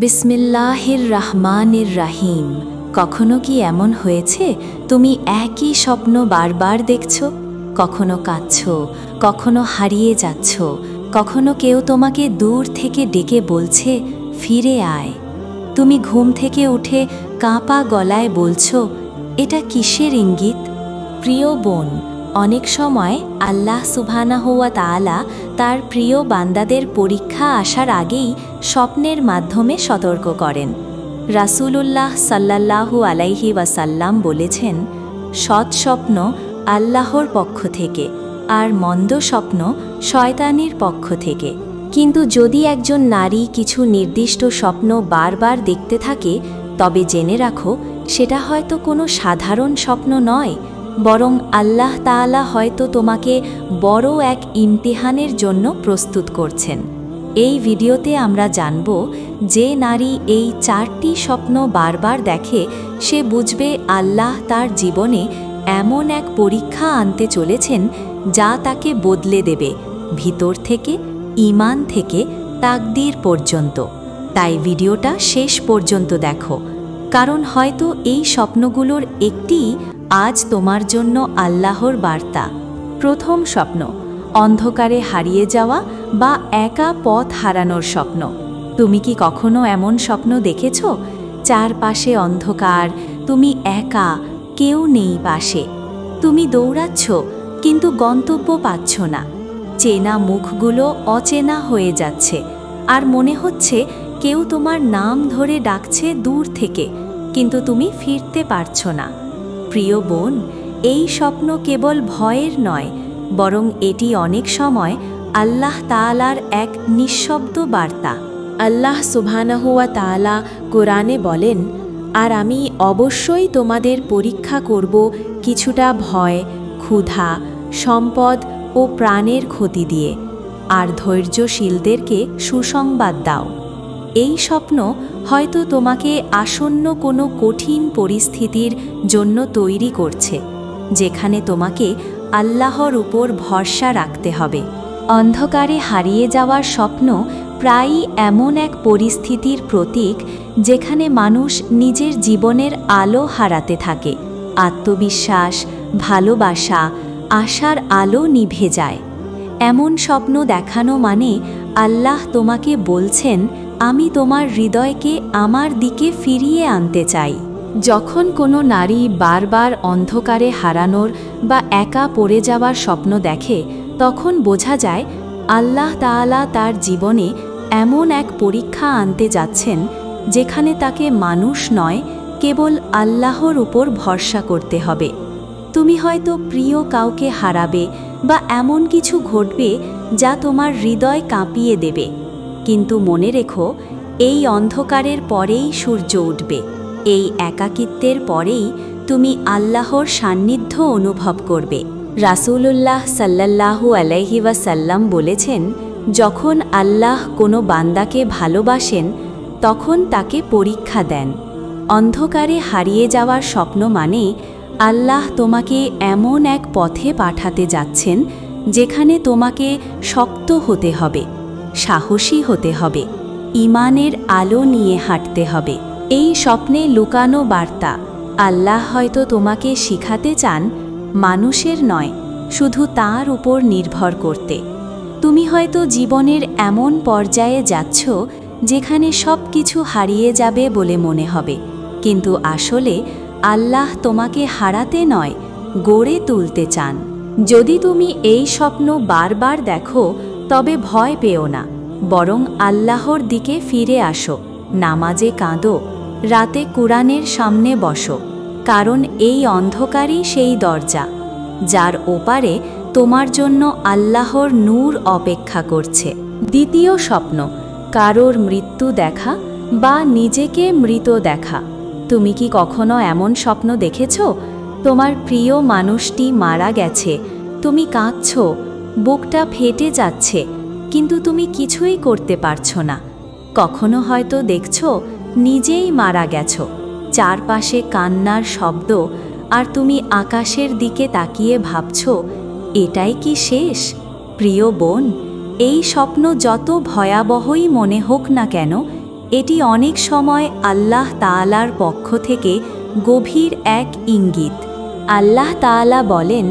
বিসমিল্লাহির রহমানির রহিম। কখনো কি এমন হয়েছে তুমি একই স্বপ্ন বারবার দেখছো? কখনো কাঁদছ, কখনো হারিয়ে যাচ্ছ, কখনো কেউ তোমাকে দূর থেকে ডেকে বলছে ফিরে আয়। তুমি ঘুম থেকে উঠে কাঁপা গলায় বলছো, এটা কিসের ইঙ্গিত? প্রিয় বোন, অনেক সময় আল্লাহ সুবহানাহু ওয়া তাআলা তার প্রিয় বান্দাদের পরীক্ষা আসার আগেই স্বপ্নের মাধ্যমে সতর্ক করেন। রাসূলুল্লাহ সাল্লাল্লাহু আলাইহি ওয়াসাল্লাম বলেছেন, সৎ স্বপ্ন আল্লাহর পক্ষ থেকে আর মন্দ স্বপ্ন শয়তানির পক্ষ থেকে। কিন্তু যদি একজন নারী কিছু নির্দিষ্ট স্বপ্ন বারবার দেখতে থাকে, তবে জেনে রাখো সেটা হয়তো কোনো সাধারণ স্বপ্ন নয়, বরং আল্লাহ তাআলা হয়তো তোমাকে বড় এক ইমতিহানের জন্য প্রস্তুত করছেন। এই ভিডিওতে আমরা জানব, যে নারী এই 4টি স্বপ্ন বারবার দেখে সে বুঝবে আল্লাহ তার জীবনে এমন এক পরীক্ষা আনতে চলেছেন যা তাকে বদলে দেবে, ভিতর থেকে, ঈমান থেকে তাকদীর পর্যন্ত। তাই ভিডিওটা শেষ পর্যন্ত দেখো, কারণ হয়তো এই স্বপ্নগুলোর একটি আজ তোমার জন্য আল্লাহর বার্তা। প্রথম স্বপ্ন, অন্ধকারে হারিয়ে যাওয়া বা একা পথ হারানোর স্বপ্ন। তুমি কি কখনো এমন স্বপ্ন দেখেছ? চারপাশে অন্ধকার, তুমি একা, কেউ নেই পাশে। তুমি দৌড়াচ্ছ কিন্তু গন্তব্য পাচ্ছ না। চেনা মুখগুলো অচেনা হয়ে যাচ্ছে, আর মনে হচ্ছে কেউ তোমার নাম ধরে ডাকছে দূর থেকে, কিন্তু তুমি ফিরতে পারছো না। প্রিয় বোন, এই স্বপ্ন কেবল ভয়ের নয়, বরং এটি অনেক সময় আল্লাহ তাআলার এক নিঃশব্দ বার্তা। আল্লাহ সুবহানাহু ওয়া তাআলা কোরআনে বলেন, আর আমি অবশ্যই তোমাদের পরীক্ষা করব কিছুটা ভয়, ক্ষুধা, সম্পদ ও প্রাণের ক্ষতি দিয়ে, আর ধৈর্যশীলদেরকে সুসংবাদ দাও। এই স্বপ্ন হয়তো তোমাকে আসন্ন কোনো কঠিন পরিস্থিতির জন্য তৈরি করছে, যেখানে তোমাকে আল্লাহর উপর ভরসা রাখতে হবে। অন্ধকারে হারিয়ে যাওয়ার স্বপ্ন প্রায়ই এমন এক পরিস্থিতির প্রতীক যেখানে মানুষ নিজের জীবনের আলো হারাতে থাকে। আত্মবিশ্বাস, ভালোবাসা, আশার আলো নিভে যায়। এমন স্বপ্ন দেখানো মানে আল্লাহ তোমাকে বলছেন, আমি তোমার হৃদয়কে আমার দিকে ফিরিয়ে আনতে চাই। যখন কোনো নারী বারবার অন্ধকারে হারানোর বা একা পড়ে যাওয়ার স্বপ্ন দেখে, তখন বোঝা যায় আল্লাহ তাআলা তার জীবনে এমন এক পরীক্ষা আনতে যাচ্ছেন যেখানে তাকে মানুষ নয়, কেবল আল্লাহর উপর ভরসা করতে হবে। তুমি হয়তো প্রিয় কাউকে হারাবে বা এমন কিছু ঘটবে যা তোমার হৃদয় কাঁপিয়ে দেবে, কিন্তু মনে রেখো, এই অন্ধকারের পরেই সূর্য উঠবে। এই একাকিত্বের পরেই তুমি আল্লাহর সান্নিধ্য অনুভব করবে। রাসূলুল্লাহ সাল্লাল্লাহু আলাইহি ওয়াসাল্লাম বলেছেন, যখন আল্লাহ কোনো বান্দাকে ভালোবাসেন তখন তাকে পরীক্ষা দেন। অন্ধকারে হারিয়ে যাওয়ার স্বপ্ন মানে আল্লাহ তোমাকে এমন এক পথে পাঠাতে যাচ্ছেন যেখানে তোমাকে শক্ত হতে হবে, সাহসী হতে হবে, ঈমানের আলো নিয়ে হাঁটতে হবে। এই স্বপ্নে লুকানো বার্তা, আল্লাহ হয়তো তোমাকে শিখাতে চান মানুষের নয়, শুধু তাঁর উপর নির্ভর করতে। তুমি হয়তো জীবনের এমন পর্যায়ে যাচ্ছ যেখানে সব কিছু হারিয়ে যাবে বলে মনে হবে, কিন্তু আসলে আল্লাহ তোমাকে হারাতে নয়, গড়ে তুলতে চান। যদি তুমি এই স্বপ্ন বারবার দেখো, তবে ভয় পেও না, বরং আল্লাহর দিকে ফিরে আসো, নামাজে কাঁদো, রাতে কুরআনের সামনে বসো, কারণ এই অন্ধকারই সেই দরজা যার ওপারে তোমার জন্য আল্লাহর নূর অপেক্ষা করছে। দ্বিতীয় স্বপ্ন, কারোর মৃত্যু দেখা বা নিজেকে মৃত দেখা। তুমি কি কখনো এমন স্বপ্ন দেখেছ? তোমার প্রিয় মানুষটি মারা গেছে, তুমি কাঁদছ, বুকটা ফেটে যাচ্ছে, কিন্তু তুমি কিছুই করতে পারছো না। কখনো হয়তো দেখছো নিজেই মারা গেছো, চারপাশে কান্নার শব্দ, আর তুমি আকাশের দিকে তাকিয়ে ভাবছো, এটাই কি শেষ? প্রিয় বোন, এই স্বপ্ন যত ভয়াবহই মনে হোক না কেন, এটি অনেক সময় আল্লাহ তাআলার পক্ষ থেকে গভীর এক ইঙ্গিত। আল্লাহ তাআলা বলেন,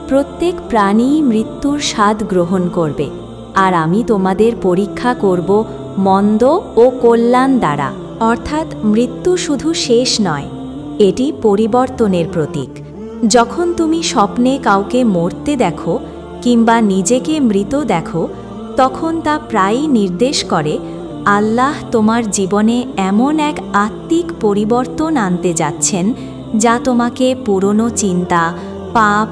প্রত্যেক প্রাণী মৃত্যুর স্বাদ গ্রহণ করবে, আর আমি তোমাদের পরীক্ষা করব মন্দ ও কল্যাণ দ্বারা। অর্থাৎ মৃত্যু শুধু শেষ নয়, এটি পরিবর্তনের প্রতীক। যখন তুমি স্বপ্নে কাউকে মরতে দেখো কিংবা নিজেকে মৃত দেখো, তখন তা প্রায়ই নির্দেশ করে আল্লাহ তোমার জীবনে এমন এক আত্মিক পরিবর্তন আনতে যাচ্ছেন যা তোমাকে পুরনো চিন্তা, পাপ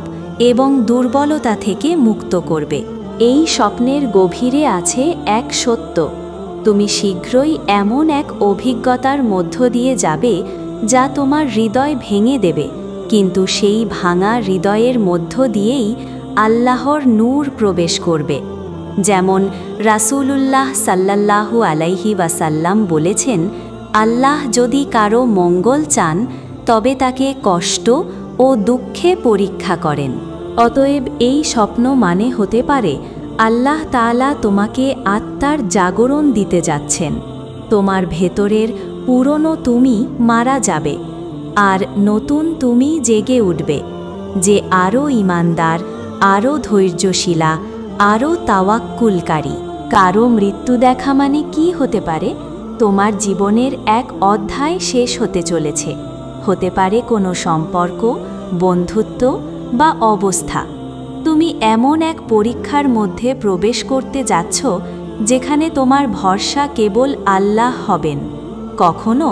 এবং দুর্বলতা থেকে মুক্ত করবে। এই স্বপ্নের গভীরে আছে এক সত্য, তুমি শীঘ্রই এমন এক অভিজ্ঞতার মধ্য দিয়ে যাবে যা তোমার হৃদয় ভেঙে দেবে, কিন্তু সেই ভাঙা হৃদয়ের মধ্য দিয়েই আল্লাহর নূর প্রবেশ করবে। যেমন রাসূলুল্লাহ সাল্লাল্লাহু আলাইহি ওয়াসাল্লাম বলেছেন, আল্লাহ যদি কারো মঙ্গল চান তবে তাকে কষ্ট ও দুঃখে পরীক্ষা করেন। অতএব এই স্বপ্ন মানে হতে পারে আল্লাহ তাআলা তোমাকে আত্মার জাগরণ দিতে যাচ্ছেন। তোমার ভেতরের পুরনো তুমি মারা যাবে, আর নতুন তুমি জেগে উঠবে, যে আরও ঈমানদার, আরও ধৈর্যশীলা, আরও তাওয়াক্কুলকারী। কারো মৃত্যু দেখা মানে কি হতে পারে? তোমার জীবনের এক অধ্যায় শেষ হতে চলেছে। হতে পারে কোনো সম্পর্ক, বন্ধুত্ব বা অবস্থা। তুমি এমন এক পরীক্ষার মধ্যে প্রবেশ করতে যাচ্ছ যেখানে তোমার ভরসা কেবল আল্লাহ হবেন। কখনো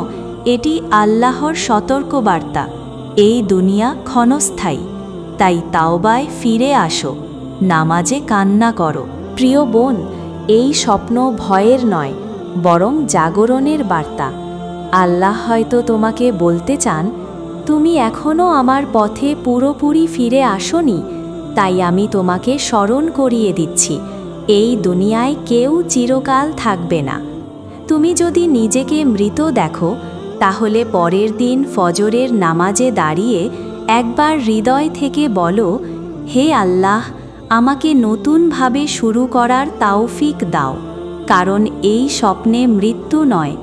এটি আল্লাহর সতর্কবার্তা, এই দুনিয়া ক্ষণস্থায়ী, তাই তাওবায় ফিরে আসো, নামাজে কান্না করো। প্রিয় বোন, এই স্বপ্ন ভয়ের নয়, বরং জাগরণের বার্তা। আল্লাহ হয়তো তোমাকে বলতে চান, তুমি এখনও আমার পথে পুরোপুরি ফিরে আসোনি, তাই আমি তোমাকে স্মরণ করিয়ে দিচ্ছি, এই দুনিয়ায় কেউ চিরকাল থাকবে না। তুমি যদি নিজেকে মৃত দেখো, তাহলে পরের দিন ফজরের নামাজে দাঁড়িয়ে একবার হৃদয় থেকে বলো, হে আল্লাহ, আমাকে নতুনভাবে শুরু করার তাওফিক দাও। কারণ এই স্বপ্নে মৃত্যু নয়,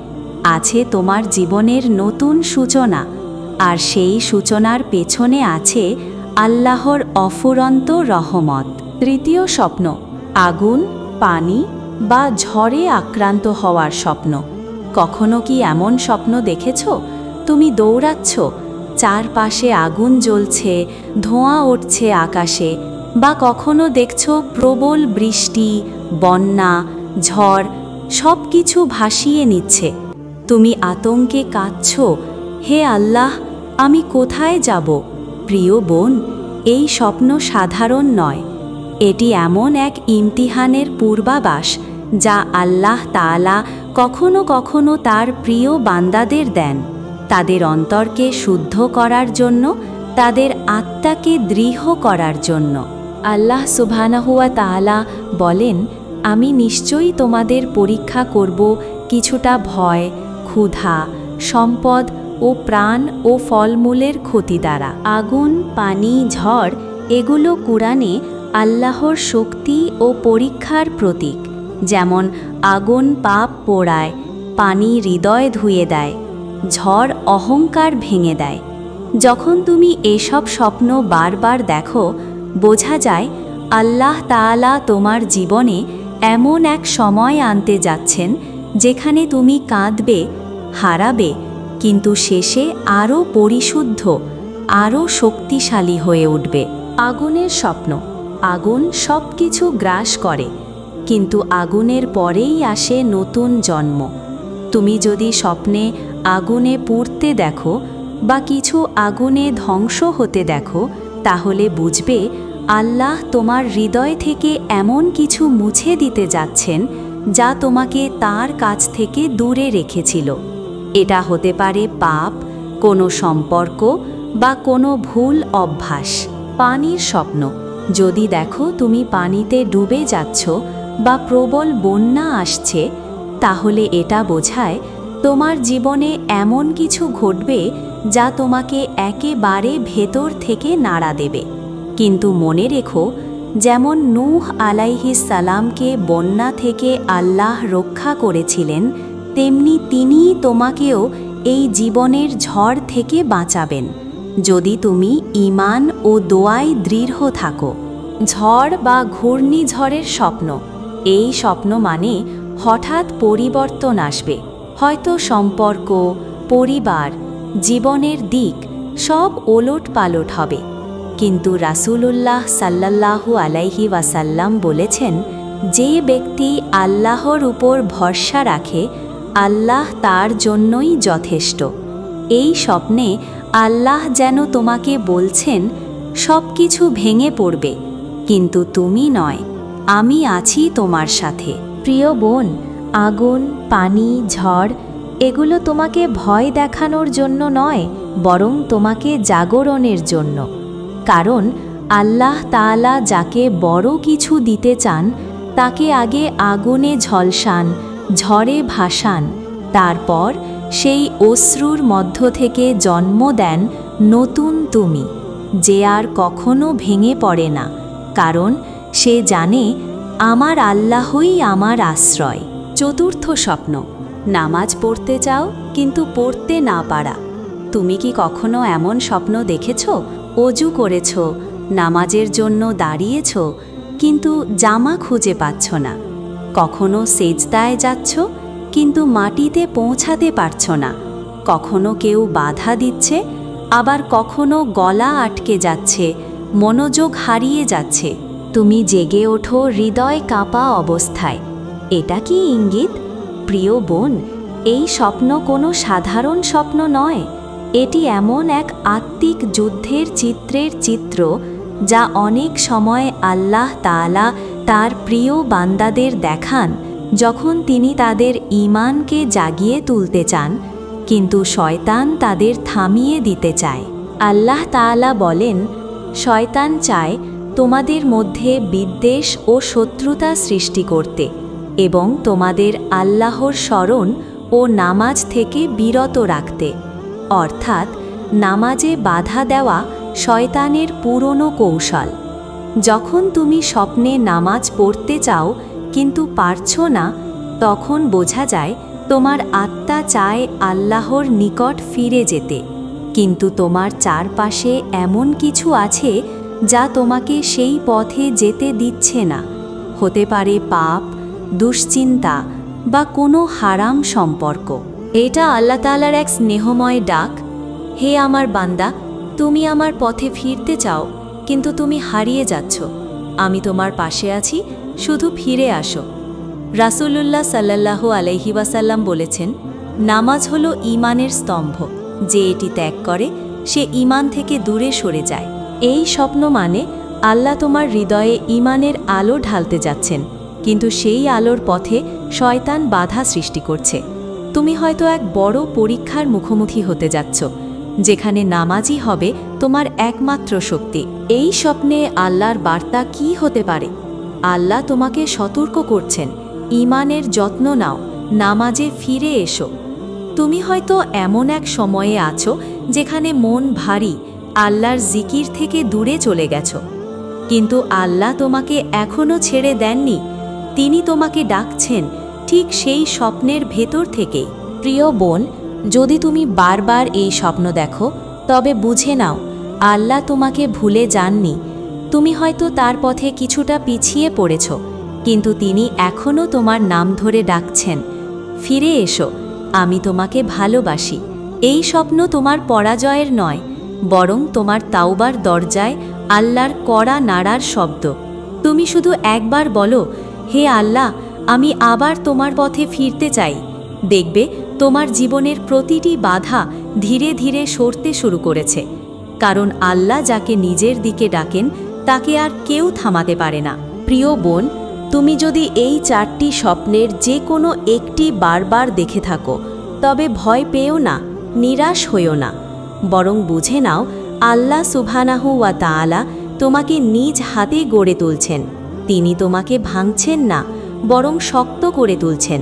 আছে তোমার জীবনের নতুন সূচনা, আর সেই সূচনার পেছনে আছে আল্লাহর অফুরন্ত রহমত। তৃতীয় স্বপ্ন, আগুন, পানি বা ঝড়ে আক্রান্ত হওয়ার স্বপ্ন। কখনো কি এমন স্বপ্ন দেখেছ? তুমি দৌড়াচ্ছ, চারপাশে আগুন জ্বলছে, ধোঁয়া উঠছে আকাশে, বা কখনো দেখছো প্রবল বৃষ্টি, বন্যা, ঝড় সব কিছু ভাসিয়ে নিচ্ছে। তুমি আতঙ্কে কাঁদছ, হে আল্লাহ, আমি কোথায় যাব? প্রিয় বোন, এই স্বপ্ন সাধারণ নয়, এটি এমন এক ইমতিহানের পূর্বাভাস যা আল্লাহ তাআলা কখনো কখনো তার প্রিয় বান্দাদের দেন, তাদের অন্তরকে শুদ্ধ করার জন্য, তাদের আত্মাকে দৃঢ় করার জন্য। আল্লাহ সুবহানাহু ওয়া তাআলা বলেন, আমি নিশ্চয়ই তোমাদের পরীক্ষা করব কিছুটা ভয়, ক্ষুধা, সম্পদ ও প্রাণ ও ফলমূলের ক্ষতি দ্বারা। আগুন, পানি, ঝড় এগুলো কুরআনে আল্লাহর শক্তি ও পরীক্ষার প্রতীক। যেমন আগুন পাপ পোড়ায়, পানি হৃদয় ধুয়ে দেয়, ঝড় অহংকার ভেঙে দেয়। যখন তুমি এসব স্বপ্ন বারবার দেখো, বোঝা যায় আল্লাহ তাআলা তোমার জীবনে এমন এক সময় আনতে যাচ্ছেন যেখানে তুমি কাঁদবে, হারাবে, কিন্তু শেষে আরও পরিশুদ্ধ, আরও শক্তিশালী হয়ে উঠবে। আগুনের স্বপ্ন। আগুন সব কিছু গ্রাস করে, কিন্তু আগুনের পরেই আসে নতুন জন্ম। তুমি যদি স্বপ্নে আগুনে পুড়তে দেখো বা কিছু আগুনে ধ্বংস হতে দেখো, তাহলে বুঝবে আল্লাহ তোমার হৃদয় থেকে এমন কিছু মুছে দিতে যাচ্ছেন যা তোমাকে তার কাছ থেকে দূরে রেখেছিল। এটা হতে পারে পাপ, কোনো সম্পর্ক বা কোনো ভুল অভ্যাস। পানির স্বপ্ন। যদি দেখো তুমি পানিতে ডুবে যাচ্ছ বা প্রবল বন্যা আসছে, তাহলে এটা বোঝায় তোমার জীবনে এমন কিছু ঘটবে যা তোমাকে একেবারে ভেতর থেকে নাড়া দেবে। কিন্তু মনে রেখো, যেমন নূহ আলাইহিস সালামকে বন্যা থেকে আল্লাহ রক্ষা করেছিলেন, তেমনি তিনিই তোমাকেও এই জীবনের ঝড় থেকে বাঁচাবেন, যদি তুমি ঈমান ও দোয়ায় দৃঢ় থাকো। ঝড় বা ঘূর্ণিঝড়ের স্বপ্ন, এই স্বপ্ন মানে হঠাৎ পরিবর্তন আসবে, হয়তো সম্পর্ক, পরিবার, জীবনের দিক সব ওলটপালট হবে। কিন্তু রাসূলুল্লাহ সাল্লাল্লাহু আলাইহি ওয়াসাল্লাম বলেছেন, যে ব্যক্তি আল্লাহর উপর ভরসা রাখে, আল্লাহ তার জন্যই যথেষ্ট। এই স্বপ্নে আল্লাহ যেন তোমাকে বলছেন, সব কিছু ভেঙে পড়বে, কিন্তু তুমি নয়, আমি আছি তোমার সাথে। প্রিয় বোন, আগুন, পানি, ঝড় এগুলো তোমাকে ভয় দেখানোর জন্য নয়, বরং তোমাকে জাগরণের জন্য। কারণ আল্লাহ তাআলা যাকে বড় কিছু দিতে চান, তাকে আগে আগুনে ঝলসান, ঝড়ে ভাসান, তারপর সেই অশ্রুর মধ্য থেকে জন্ম দেন নতুন তুমি, যে আর কখনো ভেঙে পড়ে না। কারণ সে জানে, আমার আল্লাহই আমার আশ্রয়। চতুর্থ স্বপ্ন, নামাজ পড়তে চাও কিন্তু পড়তে না পারা। তুমি কি কখনো এমন স্বপ্ন দেখেছ? অজু করেছ, নামাজের জন্য দাঁড়িয়েছ, কিন্তু জামা খুঁজে পাচ্ছ না। কখনো সেজদায় যাচ্ছ, কিন্তু মাটিতে পৌঁছাতে পারছ না। কখনো কেউ বাধা দিচ্ছে, আবার কখনো গলা আটকে যাচ্ছে, মনোযোগ হারিয়ে যাচ্ছে। তুমি জেগে ওঠো হৃদয় কাঁপা অবস্থায়। এটা কি ইঙ্গিত? প্রিয় বোন, এই স্বপ্ন কোনো সাধারণ স্বপ্ন নয়। এটি এমন এক আত্মিক যুদ্ধের চিত্র, যা অনেক সময় আল্লাহ তাআলা তার প্রিয় বান্দাদের দেখান, যখন তিনি তাদের ঈমানকে জাগিয়ে তুলতে চান, কিন্তু শয়তান তাদের থামিয়ে দিতে চায়। আল্লাহ তাআলা বলেন, শয়তান চায় তোমাদের মধ্যে বিদ্বেষ ও শত্রুতা সৃষ্টি করতে এবং তোমাদের আল্লাহর স্মরণ ও নামাজ থেকে বিরত রাখতে। অর্থাৎ নামাজে বাধা দেওয়া শয়তানের পুরনো কৌশল। যখন তুমি স্বপ্নে নামাজ পড়তে চাও কিন্তু পারছো না, তখন বোঝা যায় তোমার আত্মা চায় আল্লাহর নিকট ফিরে যেতে, কিন্তু তোমার চারপাশে এমন কিছু আছে যা তোমাকে সেই পথে যেতে দিচ্ছে না। হতে পারে পাপ, দুশ্চিন্তা বা কোনো হারাম সম্পর্ক। এটা আল্লাহ তাআলার এক স্নেহময় ডাক। হে আমার বান্দা, তুমি আমার পথে ফিরতে চাও, কিন্তু তুমি হারিয়ে যাচ্ছ। আমি তোমার পাশে আছি, শুধু ফিরে আসো। রাসূলুল্লাহ সাল্লাল্লাহু আলাইহি ওয়াসাল্লাম বলেছেন, নামাজ হলো ঈমানের স্তম্ভ। যে এটি ত্যাগ করে, সে ঈমান থেকে দূরে সরে যায়। এই স্বপ্ন মানে আল্লাহ তোমার হৃদয়ে ঈমানের আলো ঢালতে যাচ্ছেন, কিন্তু সেই আলোর পথে শয়তান বাধা সৃষ্টি করছে। তুমি হয়তো এক বড় পরীক্ষার মুখোমুখি হতে যাচ্ছ, যেখানে নামাজই হবে তোমার একমাত্র শক্তি। এই স্বপ্নে আল্লাহর বার্তা কি হতে পারে? আল্লাহ তোমাকে সতর্ক করছেন, ঈমানের যত্ন নাও, নামাজে ফিরে এসো। তুমি হয়তো এমন এক সময়ে আছো যেখানে মন ভারী, আল্লাহর জিকির থেকে দূরে চলে গেছো। কিন্তু আল্লাহ তোমাকে এখনো ছেড়ে দেননি, তিনি তোমাকে ডাকছেন ঠিক সেই স্বপ্নের ভেতর থেকেই। প্রিয় বোন, যদি তুমি বারবার এই স্বপ্ন দেখো, তবে বুঝে নাও আল্লাহ তোমাকে ভুলে যাননি। তুমি হয়তো তার পথে কিছুটা পিছিয়ে পড়েছ, কিন্তু তিনি এখনও তোমার নাম ধরে ডাকছেন, ফিরে এসো, আমি তোমাকে ভালোবাসি। এই স্বপ্ন তোমার পরাজয়ের নয়, বরং তোমার তাওবার দরজায় আল্লাহর কড়া নাড়ার শব্দ। তুমি শুধু একবার বলো, হে আল্লাহ, আমি আবার তোমার পথে ফিরতে চাই। দেখবে তোমার জীবনের প্রতিটি বাধা ধীরে ধীরে সরতে শুরু করেছে। কারণ আল্লাহ যাকে নিজের দিকে ডাকেন, তাকে আর কেউ থামাতে পারে না। প্রিয় বোন, তুমি যদি এই 4টি স্বপ্নের যে কোনো একটি বারবার দেখে থাকো, তবে ভয় পেও না, নিরাশ হইও না, বরং বুঝে নাও আল্লাহ সুবহানাহু ওয়া তাআলা তোমাকে নিজ হাতে গড়ে তুলছেন। তিনি তোমাকে ভাঙছেন না, বরং শক্ত করে তুলছেন।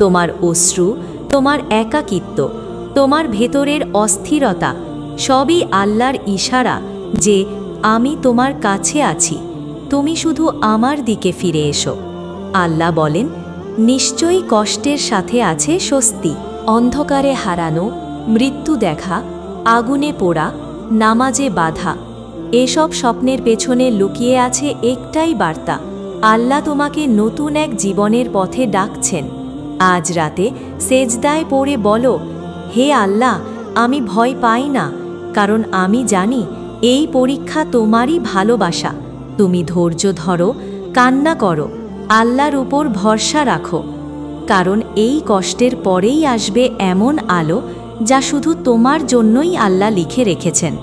তোমার অশ্রু, তোমার একাকিত্ব, তোমার ভেতরের অস্থিরতা সবই আল্লাহর ইশারা যে আমি তোমার কাছে আছি, তুমি শুধু আমার দিকে ফিরে এসো। আল্লাহ বলেন, নিশ্চয়ই কষ্টের সাথে আছে স্বস্তি। অন্ধকারে হারানো, মৃত্যু দেখা, আগুনে পোড়া, নামাজে বাধা, এসব স্বপ্নের পেছনে লুকিয়ে আছে একটাই বার্তা, আল্লাহ তোমাকে নতুন এক জীবনের পথে ডাকছেন। আজ রাতে সেজদায় পড়ে বলো, হে আল্লাহ, আমি ভয় পাই না, কারণ আমি জানি এই পরীক্ষা তোমারই ভালোবাসা। তুমি ধৈর্য ধরো, কান্না করো, আল্লাহর উপর ভরসা রাখো, কারণ এই কষ্টের পরেই আসবে এমন আলো যা শুধু তোমার জন্যই আল্লাহ লিখে রেখেছেন।